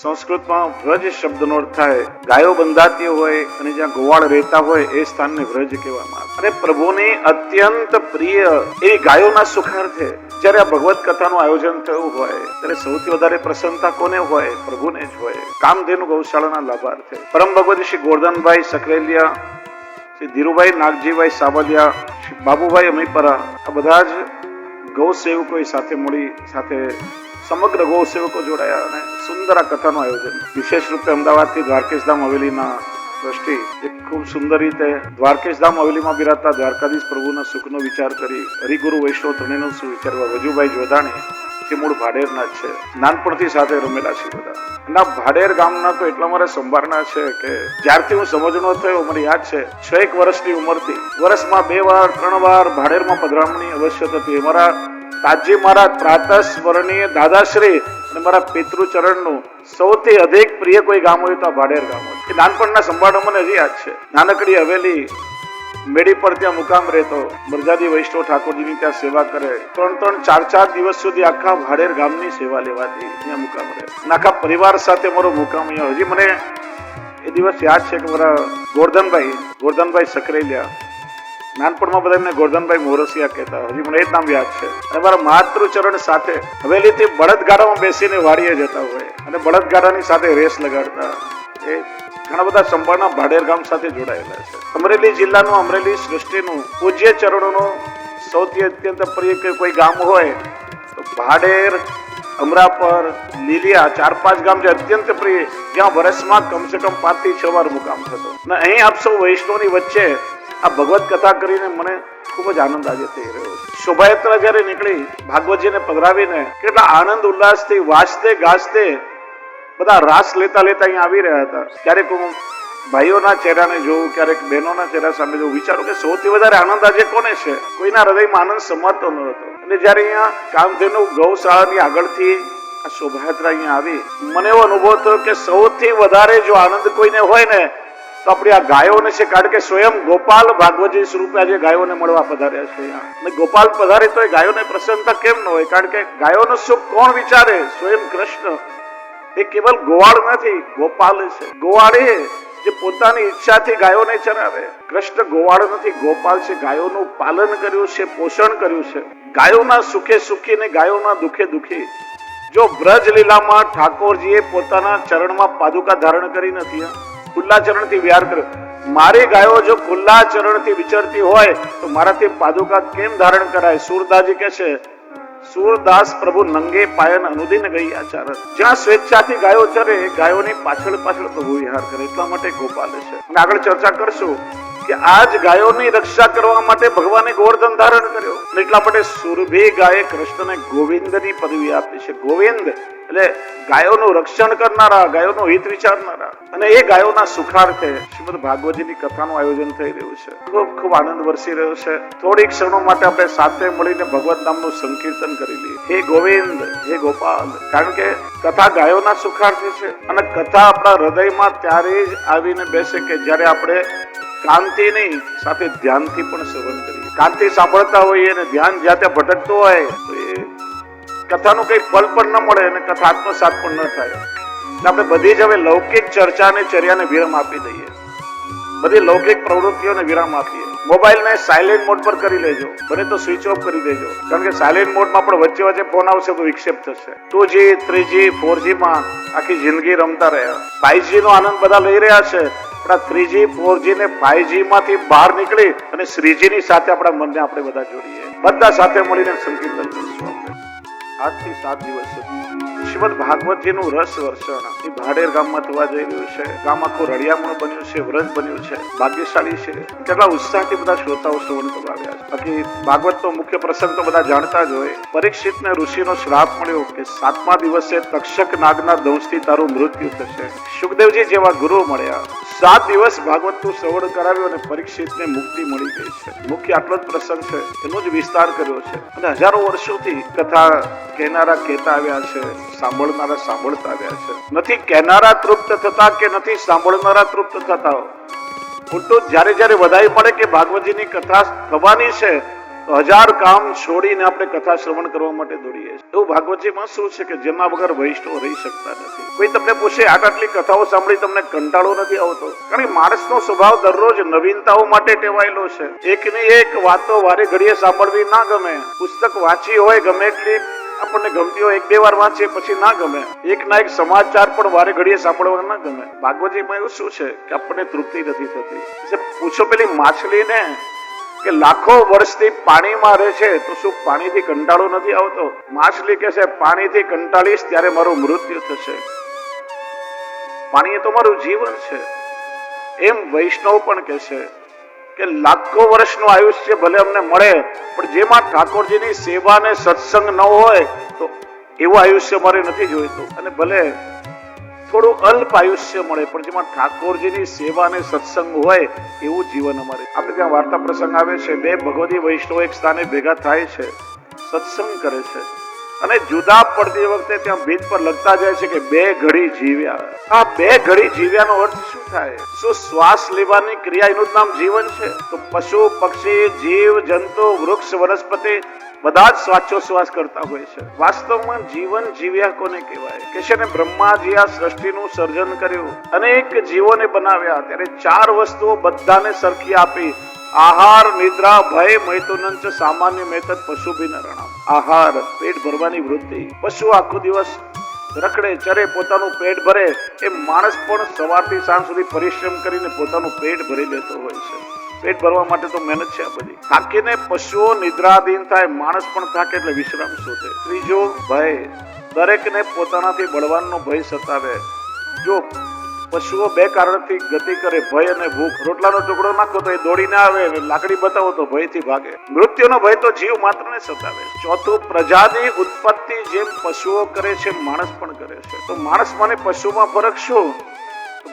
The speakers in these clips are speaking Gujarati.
સંસ્કૃતમાં વ્રજ શબ્દનો અર્થ થાય ગાયો બંધાતી હોય અને જ્યાં ગોવાળ રહેતા હોય એ સ્થાનને વ્રજ કહેવામાં આવે. અને પ્રભુની અત્યંત પ્રિય એવી ગાયોના સુખાર્થે જ્યારે આ ભગવત કથાનું આયોજન થયું હોય ત્યારે સૌથી વધારે પ્રસન્નતા કોને હોય? પ્રભુને જ હોય. કામધેનુ ગૌશાળાના લાભાર્થે પરમ ભગવતી શ્રી ગોરધનભાઈ સકરેલિયા, શ્રી ધીરુભાઈ નાગજીભાઈ સાબલિયા, શ્રી બાબુભાઈ અમીપરા, આ બધા જ ગૌ સેવકો સાથે મળી સાથે સમગ્ર ગૌ સેવકો જોડાયા અને સુંદર આ કથાનું આયોજન. વિશેષ રૂપે અમદાવાદથી દ્વારકેશધામ હવેલીના ટ્રસ્ટી એક ખૂબ સુંદર રીતે દ્વારકેશધામ હવેલીમાં બિરાજતા દ્વારકાધીશ પ્રભુના સુખનો વિચાર કરી હરિગુરુ વૈષ્ણવ ત્રણેયનો સુવિચારવા વજુભાઈ જોધાણી જે મૂળ ભાડેરના જ છે, નાનપણથી સાથે રમેલા છે બધા. ના ભાડેર ગામના તો એટલા મારે સંભાળના છે કે જ્યારથી હું સમજણો થયો મને યાદ છે 6 વર્ષની ઉંમરથી વર્ષમાં 2 વાર 3 વાર ભાડેરમાં પધરામણી અવશ્ય થતી. મારા તાજી મારા પ્રાતઃ સ્મરણીય દાદાશ્રી અને મારા પિતૃચરણનું સૌથી અધિક પ્રિય કોઈ ગામ હોય તો આ ભાડેર ગામ હોય. એ નાનપણના સંભાળો મને હજી યાદ છે. નાનકડી હવેલી મેડી પર ત્યાં મુકામ રહેતો, મરજાદી વૈષ્ણવ ઠાકોરજીની ત્યાં સેવા કરે. 3-3, 4-4 દિવસ સુધી આખા ભાડેર ગામની સેવા લેવાતી. ત્યાં મુકામ રહે. આખા પરિવાર સાથે મારો મુકામ અહીંયા. હજી મને એ દિવસ યાદ છે કે મારા ગોરધનભાઈ સકરેલિયા, નાનપણમાં બધા એમને ગોરધનભાઈ મોરસિયા કહેતા, હજી મને એ જ નામ યાદ છે. અને મારા માતૃચરણ સાથે હવેલીથી બળદગાડામાં બેસીને વાડીએ જતા હોય અને બળદગાડાની સાથે રેસ લગાડતા. એ ઘણા બધા સંભાળના ભાડેર ગામ સાથે જોડાયેલા છે. અમરેલી જિલ્લાનું, અમરેલી સૃષ્ટિનું પૂજ્ય ચરણોનું સૌથી અત્યંત પ્રિય કોઈ ગામ હોય તો ભાડેર, અમરાપર, લીલિયા, 4-5 ગામ જે અત્યંત પ્રિય, જ્યાં વર્ષમાં કમસે કમ 5 થી 6 વાર મુકામ થતો. અને અહીં આપ સૌ વૈષ્ણવની વચ્ચે આ ભગવત કથા કરીને મને ખૂબ જ આનંદ આજે થઈ રહ્યો છે. શોભાયાત્રા જયારે નીકળી ભાગવતજીને પધરાવીને કેટલા આનંદ ઉલ્લાસથી વાજતે ગાજતે બધા રાસ લેતા અહીંયા આવી રહ્યા હતા. ક્યારેક હું ભાઈઓના ચહેરાને જોઉં, ક્યારેક બહેનોના ચહેરા સામે જોઉં, વિચારું કે સૌથી વધારે આનંદ આજે કોને છે? કોઈના હૃદયમાં આનંદ સમાતો ન હતો. અને જયારે અહીંયા કામધેનુ ગૌશાળાની આગળથી આ શોભાયાત્રા અહીંયા આવી, મને એવો અનુભવ થયો કે સૌથી વધારે જો આનંદ કોઈને હોય ને તો આપણી આ ગાયોને છે. કારણ કે સ્વયં ગોપાલ ભાગવતજી સ્વરૂપે આજે ગાયોને મળવા પધાર્યા છે અહીંયા. અને ગોપાલ પધારે તો એ ગાયોને પ્રસન્નતા કેમ ન હોય? કારણ કે ગાયોનું સુખ કોણ વિચારે? સ્વયં કૃષ્ણ. એ કેવલ ગોવાળ નથી, ગોપાલ છે. ગોવાળ એ જે પોતાની ઈચ્છાથી ગાયોને ચરાવે. કૃષ્ણ ગોવાળ નથી, ગોપાલ છે. ગાયોનું પાલન કર્યું છે, પોષણ કર્યું છે. ગાયોના સુખે સુખી ને ગાયોના દુખે દુખી. જો બ્રજ લીલામાં ઠાકોરજીએ પોતાના ચરણમાં પાદુકા ધારણ કરી નથી, ખુલ્લા ચરણથી વિહાર કર્યો. મારી ગાયો જો ખુલ્લા ચરણથી વિચરતી હોય તો મારાથી પાદુકા કેમ ધારણ કરાય? સુરદાસજી કહે છે, સુરદાસ પ્રભુ નંગે પાયન અનુદિન ગઈ આચરણ. જ્યાં સ્વેચ્છાથી ગાયો ચરે, ગાયોની પાછળ પ્રભુ વિહાર કરે. એટલા માટે ગોપાલ છે. અને આગળ ચર્ચા કરશું કે આજ ગાયોની રક્ષા કરવા માટે ભગવાને ગોવર્ધન ધારણ કર્યો. અને એટલા માટે સુરભી ગાયે કૃષ્ણને ગોવિંદની પદવી આપી છે. ગોવિંદ એટલે ગાયોનું રક્ષણ કરનારા, ગાયોનું હિત વિચારનારા. અને એ ગાયોના સુખાર્થે શ્રીમદ ભાગવતજીની કથાનું આયોજન થઈ રહ્યું છે. ખૂબ ખૂબ આનંદ વરસી રહ્યો છે. થોડીક ક્ષણો માટે આપણે સાથે મળીને ભગવત નામનું સંકીર્તન કરી લઈએ. હે ગોવિંદ, હે ગોપાલ. કારણ કે કથા ગાયોના સુખાર્થે છે. અને કથા આપણા હૃદયમાં ત્યારે જ આવીને બેસે કે જ્યારે આપણે કાંતિની સાથે ધ્યાનથી પણ શ્રવણ કરીએ. કાંતિ સાંભળતા હોઈએ અને ધ્યાન જ્યાં ત્યાં ભટકતું હોય તો એ કથાનું કઈ ફળ પણ ન મળે અને કથા આત્મસાત પણ ન થાય. આપણે બધી જ હવે લૌકિક ચર્ચા અને ચર્યાને વિરામ આપી દઈએ. બધી લૌકિક પ્રવૃત્તિઓને વિરામ આપીએ. મોબાઈલને સાયલેન્ટ મોડ પર કરી લેજો, બને તો સ્વિચ ઓફ કરી દેજો. કારણ કે સાયલેન્ટ મોડમાં પણ વચ્ચે વચ્ચે ફોન આવશે તો વિક્ષેપ થશે. 2G, 3G, 4G માં આખી જિંદગી રમતા રહ્યા. 5G નો આનંદ બધા લઈ રહ્યા છે. આપણા 3G, 4G ને 5G માંથી બહાર નીકળી અને શ્રીજી ની સાથે આપણા મનને આપણે બધા જોડીએ. બધા સાથે મળીને સંકીર્તન કરીશું. આજથી 7 દિવસ સુધી શ્રીમદ ભાગવતજીનું રસ વર્ષણ એ ભાડેર ગામમાં થવા જઈ રહ્યું છે. ગામ આખું રળિયામણું બન્યું છે, વ્રજ બન્યું છે, ભાગ્યશાળી છે. કેટલા ઉત્સાહથી બધા શ્રોતાઓ શ્રવણ કરવા આવ્યા છે. બાકી ભાગવતનો મુખ્ય પ્રસંગ તો બધા જાણતા જ હોય. પરીક્ષિતને ઋષિનો શ્રાપ મળ્યો કે 7મા દિવસે તક્ષક નાગના દંશથી તારું મૃત્યુ થશે. સુખદેવજી જેવા ગુરુ મળ્યા. 7 દિવસ ભાગવતનું શ્રવણ કરાવ્યું અને પરીક્ષિતને મુક્તિ મળી ગઈ છે. મુખ્ય આટલો જ પ્રસંગ છે, એનો જ વિસ્તાર કર્યો છે. અને હજારો વર્ષોથી કથા કહેનારા કહેતા આવ્યા છે, સાંભળનારા સાંભળતા આવ્યા છે. નથી કહેનારા તૃપ્ત થતા કે નથી સાંભળનારા તૃપ્ત થતા. ઉલટું જ્યારે જ્યારે વધાઈ મળે કે ભાગવતજીની કથા થવાની છે તો 1000 કામ છોડીને આપણે કથા શ્રવણ કરવા માટે દોડીએ છીએ. એવું ભાગવતજીમાં શું છે કે જેના વગર વૈષ્ણવ રહી શકતા નથી. કોઈ તમને પૂછે આટલી કથાઓ સાંભળી તમને કંટાળો નથી આવતો? કારણ કે માણસનો સ્વભાવ દરરોજ નવીનતાઓ માટે ટેવાયેલો છે. એકની એક વાતો વારે ઘડીએ સાંભળવી ના ગમે. પુસ્તક વાંચી હોય ગમે એટલી આપણને ગમતી હોય 1-2 વાર વાંચીએ પછી ના ગમે. એકના એક સમાચાર પણ વારે ઘડીએ સાંભળવા ના ગમે. ભાગવતજીમાં એવું શું છે કે આપણને તૃપ્તિ નથી થતી. પૂછો પેલી માછલીને કે લાખો વર્ષથી પાણીમાં રહે છે તો શું પાણીથી કંટાળો નથી આવતો? માછલી કહે છે પાણીથી કંટાળીશ ત્યારે મારું મૃત્યુ થશે. પાણી એ તો મારું જીવન છે. એમ વૈષ્ણવ પણ કહે છે કે લાખો વર્ષનું આયુષ્ય ભલે અમને મળે પણ જેમાં ઠાકોરજીની સેવા ને સત્સંગ ન હોય તો એવું આયુષ્ય મારે નથી જોઈતું. અને ભલે થોડું અલ્પ આયુષ્ય મળે પણ જેમાં ઠાકોરજીની સેવા અને સત્સંગ હોય એવું જીવન અમારે. આપણે ત્યાં વાર્તા પ્રસંગ આવે છે, 2 ભગવતી વૈષ્ણવ એક સ્થાને ભેગા થાય છે, સત્સંગ કરે છે અને જુદા પડતી વખતે ત્યાં ભીત પર લખતા જાય છે કે 2 ઘડી જીવ્યા. આ 2 ઘડી જીવ્યાનો અર્થ શું થાય? શું શ્વાસ લેવાની ક્રિયા એનું જ નામ જીવન છે? તો પશુ પક્ષી જીવ જંતુ વૃક્ષ વનસ્પતિ બધા જ શ્વાસોશ્વાસ કરતા હોય છે. વાસ્તવમાં જીવન જીવ્યા કોને કહેવાય? કે છે ને બ્રહ્માજી આ સૃષ્ટિનું સર્જન કર્યું, અનેક જીવોને બનાવ્યા, ત્યારે 4 વસ્તુઓ બધાને સરખી આપી. આહાર નિદ્રા ભય મૈથુનંચ સામાન્ય મેતત પશુ બિન રણામ. આહાર પેટ ભરવાની વૃત્તિ. પશુ આખો દિવસ રખડે ચરે પોતાનું પેટ ભરે, એ માણસ પણ સવારથી સાંજ સુધી પરિશ્રમ કરીને પોતાનું પેટ ભરી લેતો હોય છે. પેટ ભરવા માટે તો મહેનત છે આ બધી. થાકીને પશુઓ નિદ્રાધીન થાય, માણસ પણ થાકે એટલે વિશ્રામ શોધે. ત્રીજો ભય. દરેકને પોતાનાથી બળવાનનો ભય સતાવે. જો પશુઓ 2 કારણથી ગતિ કરે, ભય અને ભૂખ. રોટલાનો ટુકડો નાખો તો એ દોડીને આવે, લાકડી બતાવો તો ભયથી ભાગે. મૃત્યુનો ભય તો જીવ માત્રને સતાવે. ચોથું પ્રજાની ઉત્પત્તિ જેમ પશુઓ કરે છે માણસ પણ કરે છે. તો માણસમાં ને પશુમાં ફરક શું?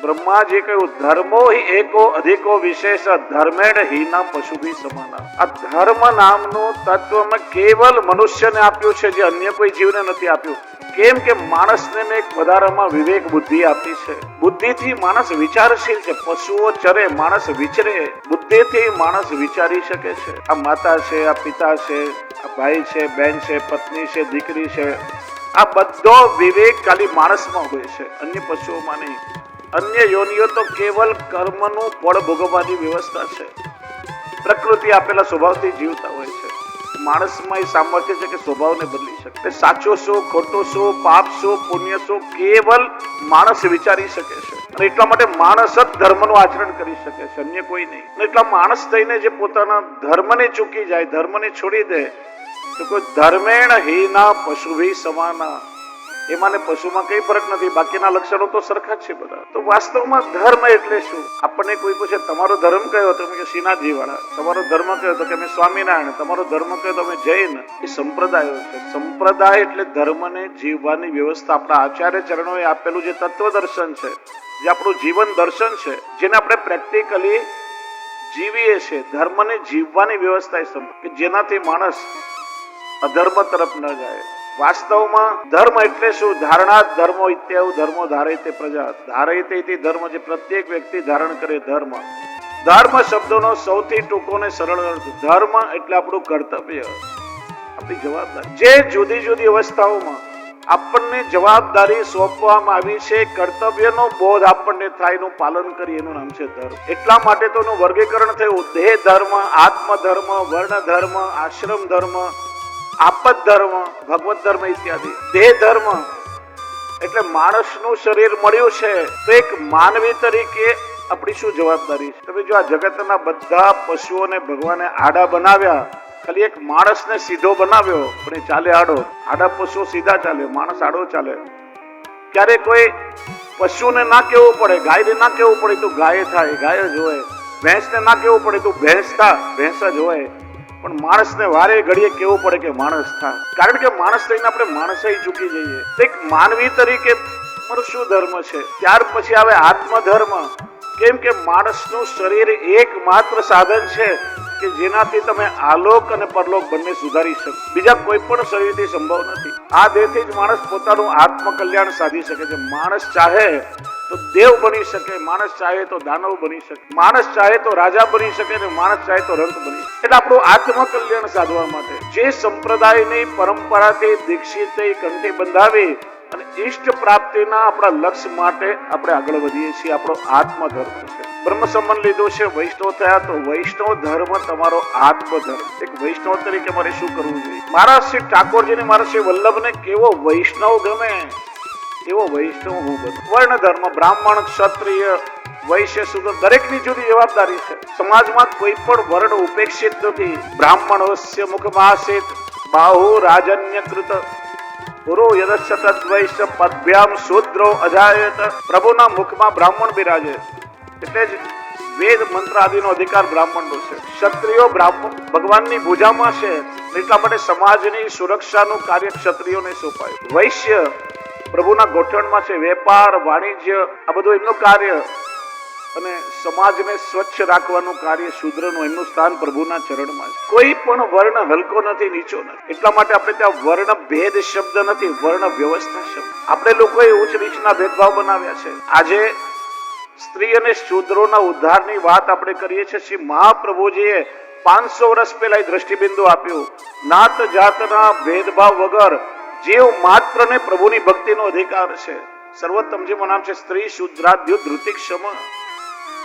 બ્રહ્માજી કહ્યું ધર્મો હિ એકો અધિકો વિશેષ ધર્મેણ હિના પશુ ભી સમાના. આ ધર્મ નામનું તત્વ કેવલ મનુષ્યને આપ્યું છે, જે અન્ય કોઈ જીવને નથી આપ્યું. કેમ કે માણસને મેં એક વધારામાં વિવેક બુદ્ધિ આપી છે. બુદ્ધિથી માણસ વિચારશીલ છે. પશુઓ ચરે, માણસ વિચરે. બુદ્ધિથી માણસ વિચારી શકે છે. આ માતા છે, આ પિતા છે, આ ભાઈ છે, બહેન છે, પત્ની છે, દીકરી છે, આ બધો વિવેક ખાલી માણસમાં હોય છે, અન્ય પશુઓમાં નહીં. અન્ય યોનિઓ તો કેવલ કર્મનું ફળ ભોગવવાની વ્યવસ્થા છે. પ્રકૃતિ આપેલા સ્વભાવથી જીવતા હોય છે. માણસમાં એ સામર્થ્ય છે કે સ્વભાવને બદલી શકે. સાચું શું, ખોટું શું, પાપ શું, પુણ્ય શું, કેવલ માણસ વિચારી શકે છે. અને એટલા માટે માણસ જ ધર્મનું આચરણ કરી શકે છે, અન્ય કોઈ નહીં. એટલા માણસ થઈને જે પોતાના ધર્મને ચૂકી જાય, ધર્મને છોડી દે, તો કોઈ ધર્મેણ હિના પશુભી સમાના. એમાં ને પશુમાં કઈ ફરક નથી. બાકીના લક્ષણો તો સરખા જ છે બધા. તો વાસ્તવમાં ધર્મ એટલે શું? આપણને કોઈ પૂછે તમારો ધર્મ કયો? તો કે શ્રીનાથજી વાળા. તમારો ધર્મ કયો? તો કે અમે સ્વામિનારાયણ. તમારો ધર્મ કયો? તો અમે જૈન. એ સંપ્રદાયો છે. સંપ્રદાય એટલે ધર્મને જીવવાની વ્યવસ્થા. આપણા આચાર્ય ચરણોએ આપેલું જે તત્વ દર્શન છે, જે આપણું જીવન દર્શન છે, જેને આપણે પ્રેક્ટિકલી જીવીએ છીએ. ધર્મને જીવવાની વ્યવસ્થા કે જેનાથી માણસ અધર્મ તરફ ન જાય. વાસ્તવમાં ધર્મ એટલે શું? ધારણા ધર્મો ઇત્યાવ ધર્મો ધારયતે પ્રજા. ધારયતે ઇતિ ધર્મ, જે પ્રત્યેક વ્યક્તિ ધારણ કરે ધર્મ. ધર્મ શબ્દનો સૌથી ટૂંકો ને સરળ અર્થ. ધર્મ એટલે આપણું કર્તવ્ય, આપણી જવાબદારી. જે જુદી જુદી અવસ્થાઓમાં આપણને જવાબદારી સોંપવામાં આવી છે, કર્તવ્યનો બોધ આપણને થાય, એનું પાલન કરીએ, એનું નામ છે ધર્મ. એટલા માટે તો એનું વર્ગીકરણ થયું દેહ ધર્મ, આત્મ ધર્મ, વર્ણ ધર્મ, આશ્રમ ધર્મ, આપદ ધર્મ, ભગવત ધર્મ ઇત્યાદિ. દેહ ધર્મ એટલે માણસનું શરીર મળ્યું છે તો એક માનવી તરીકે આપણી શું જવાબદારી છે? તમે જો આ જગતના બધા પશુઓને ભગવાને આડા બનાવ્યા, ખાલી એક માણસને સીધો બનાવ્યો, પણ એ ચાલે આડો. આડા પશુઓ સીધા ચાલે, માણસ આડો ચાલે. ક્યારે કોઈ પશુને ના કેવું પડે, ગાયને ના કેવું પડે તો ગાય થાય, ગાય જ હોય. ભેંસને ના કેવું પડે તો ભેંસ થાય, ભેંસ જ હોય. પણ માણસને વારે ઘડીએ કેવું પડે કે માણસ થા. કારણ કે માણસ થઈને આપણે માણસાઈ ચૂકી જઈએ. એક માનવી તરીકે મારો શું ધર્મ છે? ત્યાર પછી આવે આત્મધર્મ. કેમ કે માણસનું શરીર એકમાત્ર સાધન છે કે જેનાથી તમે આલોક અને પરલોક બંને સુધારી શકો. બીજા કોઈ પણ શરીરથી સંભવ નથી. આ દેહથી જ માણસ પોતાનું આત્મકલ્યાણ સાધી શકે છે. માણસ ચાહે તો દેવ બની શકે, માણસ ચાહે તો દાનવ બની શકે, માણસ ચાહે તો રાજા બની શકે અને માણસ ચાહે તો રંક બની શકે. એટલે આપણું આત્મકલ્યાણ સાધવા માટે જે સંપ્રદાયની પરંપરાથી દીક્ષિત થઈ કંઠી બંધાવી અને ઈષ્ટ પ્રાપ્તિના આપણા લક્ષ્ય માટે આપણે આગળ વધીએ છીએ. આપણો આત્મધર્મ છે. બ્રહ્મ સંબંધ લીધો છે, વૈષ્ણવ થયા તો વૈષ્ણવ ધર્મ તમારો આત્મધર્મ. એક વૈષ્ણવ તરીકે મારે શું કરવું જોઈએ? મારા શ્રી ઠાકોરજીને, મારા શ્રી વલ્લભને કેવો વૈષ્ણવ ગમે એવો વૈષ્ણવ હું બનું. વર્ણ ધર્મ, બ્રાહ્મણ, ક્ષત્રિય, વૈશ્ય, શૂદ્ર દરેકની જુદી જવાબદારી છે. સમાજમાં કોઈ પણ વર્ણ ઉપેક્ષિત નથી. બ્રાહ્મણોસ્ય મુખમાસિત બાહુ રાજન્યકૃત પુરો યદસ્ય તદ્વૈશ્ય પદ્ભ્યામ શૂદ્રો અજાયત. પ્રભુના મુખમાં બ્રાહ્મણ બિરાજે એટલે જ વેદ મંત્ર આદિનો અધિકાર બ્રાહ્મણનો છે. ક્ષત્રિયો ભગવાનની ભુજામાં છે, એટલા માટે સમાજની સુરક્ષાનું કાર્ય ક્ષત્રિયોને સોંપાયું. વૈશ્ય પ્રભુના ગોઠવણમાં છે. વેપાર, વાણિજ્ય આ બધું એમનું કાર્ય અને સમાજને સ્વચ્છ રાખવાનું કાર્ય શૂદ્રનું. એમનું સ્થાન પ્રભુના ચરણમાં છે. કોઈ પણ વર્ણ હલકો નથી, નીચો નથી. એટલા માટે આપણે ત્યાં વર્ણ ભેદ શબ્દ નથી, વર્ણ વ્યવસ્થા શબ્દ. આપણે લોકોએ ઉચ્ચ નીચના ભેદભાવ બનાવ્યા છે. આજે સ્ત્રી અને શૂદ્રોના ઉદ્ધારની વાત આપણે કરીએ છીએ. શ્રી મહાપ્રભુજીએ 500 વર્ષ પહેલા દ્રષ્ટિબિંદુ આપ્યું. નાત જાતના ભેદભાવ વગર જીવ માત્ર ને પ્રભુની ભક્તિનો અધિકાર છે. સર્વોત્તમજીનું નામ છે સ્ત્રી શૂદ્રાદ્યુ ધૃતિક્ષમ.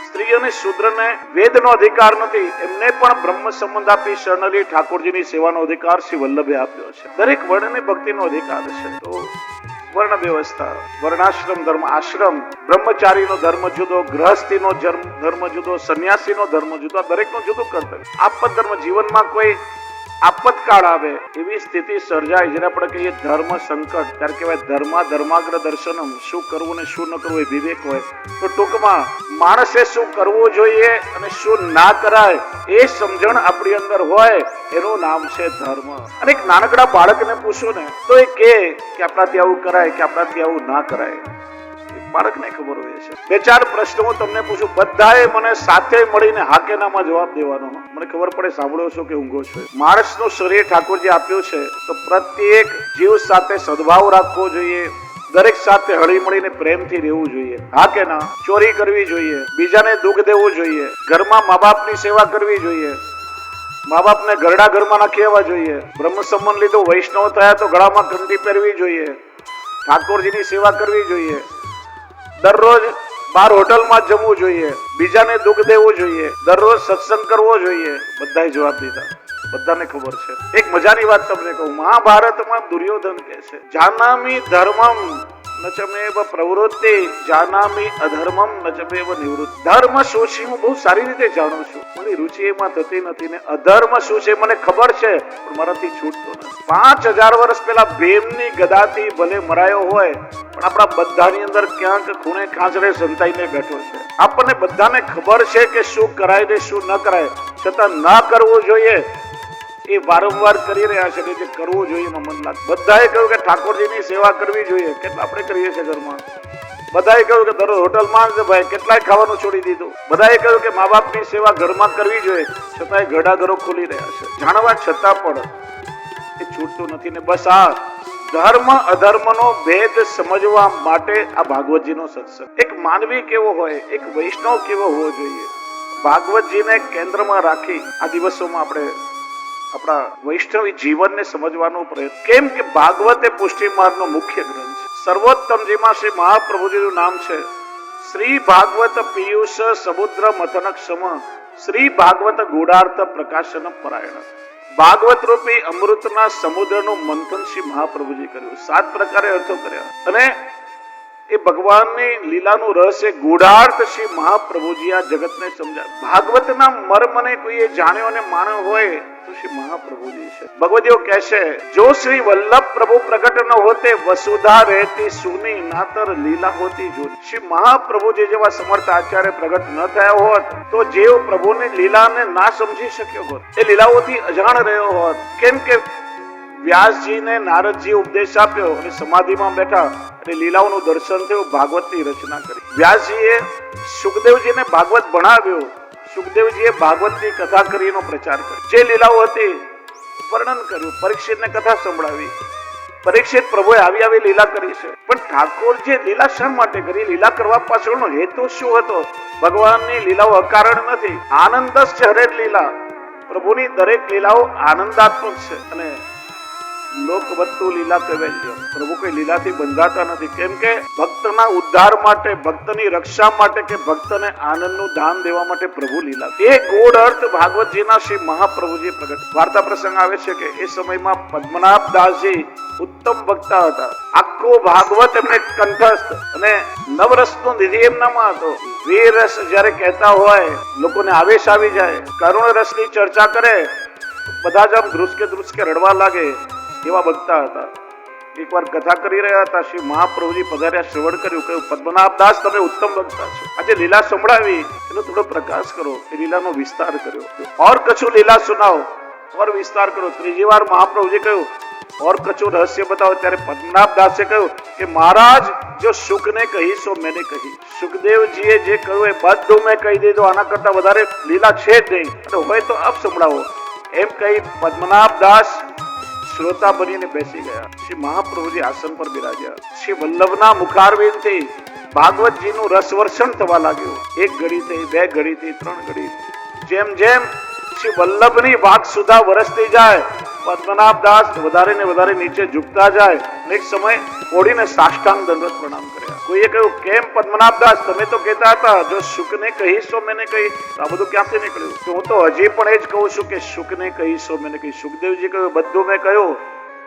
સ્ત્રી અને શૂદ્રને વેદનો અધિકાર નથી, એમને પણ બ્રહ્મ સંબંધ આપી શરણલી ઠાકોરજીની સેવાનો અધિકાર શ્રી વલ્લભે આપ્યો છે. દરેક વર્ણને ભક્તિનો અધિકાર છે. તો વર્ણ વ્યવસ્થા, વર્ણાશ્રમ ધર્મ, આશ્રમ, બ્રહ્મચારીનો ધર્મ જુદો, ગૃહસ્થીનો ધર્મ જુદો, સંન્યાસીનો ધર્મ જુદો, દરેકનું જુદું કર્તવ્ય. આપત ધર્મ, જીવનમાં કોઈ આપતકાળ આવે એવી સ્થિતિ સર્જાય જેને આપણે કહીએ ધર્મ સંકટ, ત્યારે કહેવાય ધર્માગ્ર દર્શનમ. શું કરવું ને શું ન કરવું એ વિવેક હોય. તો ટૂંકમાં માણસે શું કરવું જોઈએ અને શું ના કરાય એ સમજણ આપણી અંદર હોય એનું નામ છે ધર્મ. અને એક નાનકડા બાળકને પૂછો ને તો એ કે આપણાથી આવું કરાય કે આપણાથી આવું ના કરાય, બાળકને ખબર હોય છે. બે ચાર પ્રશ્નો હું તમને પૂછું, બધાએ મને સાથે મળીને હાકેનામાં જવાબ દેવાનો. મને ખબર પડે સાંભળો છો કે ઊંઘો છો. માણસનું શરીર ઠાકોરજી આપ્યું છે તો પ્રત્યેક જીવ સાથે સદભાવ રાખવો જોઈએ. દરેક સાથે હળી મળીને પ્રેમથી રહેવું જોઈએ. હા કે ના? ચોરી કરવી જોઈએ, બીજાને દુઃખ દેવું જોઈએ, ઘરમાં મા બાપની સેવા કરવી જોઈએ, મા બાપને ઘરડા ઘરમાં નાખી આવવા જોઈએ. બ્રહ્મ સંબંધ લીધો, વૈષ્ણવ થયા તો ગળામાં કંઠી પહેરવી જોઈએ, ઠાકોરજીની સેવા કરવી જોઈએ, દરરોજ બાર હોટલમાં જમવું જોઈએ, બીજાને દુઃખ દેવું જોઈએ, દરરોજ સત્સંગ કરવો જોઈએ. બધાએ જવાબ દીધા, બધાને ખબર છે. એક મજાની વાત તમને કહું, મહાભારતમાં દુર્યોધન કહે છે જાનામી ધર્મમ નચમેવ પ્રવૃત્તિ, જાનામી અધર્મમ નચમેવ નિવૃત્તિ. ધર્મ શું છે હું બહુ સારી રીતે જાણું છું, મારી રુચિ એમાં થતી નથી, ને અધર્મ શું છે મને ખબર છે પણ મારાથી છૂટતો નથી. 5000 વર્ષ પહેલા ભીમની ગદાથી ભલે મરાયો હોય પણ આપણા બધાની અંદર ક્યાંક ખૂણે ખાંચરે સંતાઈને બેઠો છે. આપણને બધાને ખબર છે કે શું કરાય ને શું ન કરાય, છતાં ના કરવું જોઈએ એ વારંવાર કરી રહ્યા છે. જે કરવું જોઈએ એમાં મન લાગે. બધાએ કહ્યું કે ઠાકોરજીની સેવા કરવી જોઈએ, કેટલા આપણે કરીએ છીએ ઘરમાં. બધાએ કહ્યું કે દરરોજ હોટલમાં જ ભાઈ, કેટલાય ખાવાનું છોડી દીધું. બધાએ કહ્યું કે મા બાપની સેવા ઘરમાં કરવી જોઈએ, છતાંય ઘડા ઘરો ખોલી રહ્યા છે. જાણવા છતાં પણ એ છૂટતું નથી. ને બસ આ ધર્મ અધર્મનો ભેદ સમજવા માટે આ ભાગવતજીનો સત્સંગ. એક માનવી કેવો હોય, એક વૈષ્ણવ કેવો હોવો જોઈએ, ભાગવતજીને કેન્દ્રમાં રાખી આ દિવસોમાં આપણે આપણા વૈષ્ણવી જીવનને સમજવાનો પ્રયત્ન. કેમ કે ભાગવત એ પુષ્ટિ માર્ગનો મુખ્ય ગ્રંથ છે. સર્વોત્તમજીમાં શ્રી મહાપ્રભુજીનું નામ છે શ્રી ભાગવત પિયુષ સમુદ્ર મથનક સમ, શ્રી ભાગવત ગૂઢાર્થ પ્રકાશન પરાયણ. ભાગવત રૂપી અમૃતના સમુદ્રનું મંથન શ્રી મહાપ્રભુજી કર્યું. 7 પ્રકારે અર્થો કર્યા અને એ ભગવાનની લીલાનું રહસ્ય ગૂઢાર્થ શ્રી મહાપ્રભુજી આ જગતને સમજાવ્યું. ભાગવતના મર્મને કોઈએ જાણ્યો અને માણ્યો હોય તો શ્રી મહાપ્રભુજી છે. ભગવદીઓ કહે છે, જો શ્રી વલ્લભ પ્રભુ પ્રગટ ન હોતે વસુધા રહેતી સુની, નાતર લીલા હોતી જો. શ્રી મહાપ્રભુજી જેવા સમર્થ આચાર્ય પ્રગટ ન થયા હોત તો જેવ પ્રભુની લીલાને ના સમજી શક્યો હોત, એ લીલાઓથી અજાણ રહ્યો હોત. કેમ કે વ્યાસજીને નારદજી ઉપદેશ આપ્યો અને સમાધિમાં બેઠા અને લીલાઓનું દર્શન થયું, ભાગવતની રચના કરી. વ્યાસજીએ સુખદેવજીને ભાગવત ભણાવ્યો, સુખદેવજીએ ભાગવતની કથા કરીને પ્રચાર કર્યો, જે લીલાઓ હતી વર્ણન કર્યું, પરીક્ષિતને કથા સંભળાવી. પરીક્ષિત પ્રભુએ આવી લીલા કરી છે, પણ ઠાકોરજી લીલા શા માટે કરી? લીલા કરવા પાછળનો હેતુ શું હતો? ભગવાનની લીલાઓ અકારણ નથી, આનંદ જ છે હરેક લીલા. પ્રભુની દરેક લીલાઓ આનંદાત્મક છે અને લોકવત્તુ લીલા કહેવાય છે. પ્રભુ કોઈ લીલાથી બંધાતા નથી, કેમ કે ભક્તના ઉદ્ધાર માટે, ભક્તની રક્ષા માટે કે ભક્તને આનંદનું દાન દેવા માટે પ્રભુ લીલા. એ ગૂઢ અર્થ ભાગવતજીના શ્રી મહાપ્રભુજી પ્રગટ. વાર્તા પ્રસંગ આવે છે કે એ સમયમાં પદ્મનાભ દાસજી ઉત્તમ વક્તા હતા. આખો ભાગવત એમને કંઠસ્થ અને નવરસનો નિધિ એમનામાં હતો. વીર રસ જયારે કહેતા હોય લોકોને આવેશ આવી જાય, કરુણ રસની ચર્ચા કરે બધા જ આમ ધ્રુસકે રડવા લાગે, એવા વક્તા હતા. એકવાર કથા કરી રહ્યા હતા, શ્રી મહાપ્રભુજી પધાર્યા, શ્રવણ કર્યું, કહ્યું પદ્મનાભ દાસ તમે ઉત્તમ વક્તા છો, આજે લીલા સંભળાવી એનો થોડો પ્રકાશ કરો. એ લીલાનો વિસ્તાર કર્યો. ઓર કછું લીલા સુનાવો, ઓર વિસ્તાર કરો. ત્રીજી વાર મહાપ્રભુજી કહ્યું ઓર કછું રહસ્ય બતાવો. ત્યારે પદ્મનાભ દાસે કહ્યું કે મહારાજ જો સુખ ને કહી સો મેને કહી. સુખદેવજીએ જે કહ્યું એ બધું મેં કહી દીધું, આના કરતા વધારે લીલા છે જ નહીં, અને હોય તો આપ સંભળાવો. એમ કહી પદ્મનાભ દાસ શ્રોતા બનીને બેસી ગયા. શ્રી મહાપ્રભુજી આસન પર બિરાજ્યા. શ્રી વલ્લભના મુખારવિંદથી ભાગવતજીનું રસવર્ષણ થવા લાગ્યું. એક ઘડી થઈ, બે ઘડી થઈ, ત્રણ ઘડી. જેમ જેમ શ્રી વલ્લભની વાત સુધા વરસતી જાય, પદ્મનાભ દાસ વધારે ને વધારે નીચે ઝૂકતા જાય. એક સમય ઓડીને સાષ્ટાંગ દંડવત પ્રણામ કર્યા. કોઈએ કહ્યું કેમ પદ્મનાભ દાસ, તમે તો કહેતા હતા જો સુખને કહીશો મેને કહી. આ બધું ક્યાંથી નીકળ્યું? તો હું તો હજી પણ એ જ કહું છું કે સુખને કહીશો મેને કહી. સુખદેવજી કહ્યું બધું મેં કહ્યું,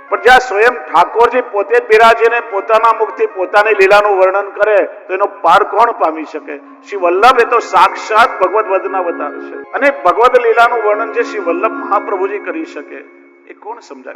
પણ જ્યાં સ્વયં ઠાકોરજી પોતે જ બિરાજીને પોતાના મુખથી પોતાની લીલાનું વર્ણન કરે તો એનો પાર કોણ પામી શકે? શ્રી વલ્લભ એ તો સાક્ષાત ભગવદ વદના અવતાર છે, અને ભગવદ લીલાનું વર્ણન જે શ્રી વલ્લભ મહાપ્રભુજી કરી શકે એ કોણ સમજાવે?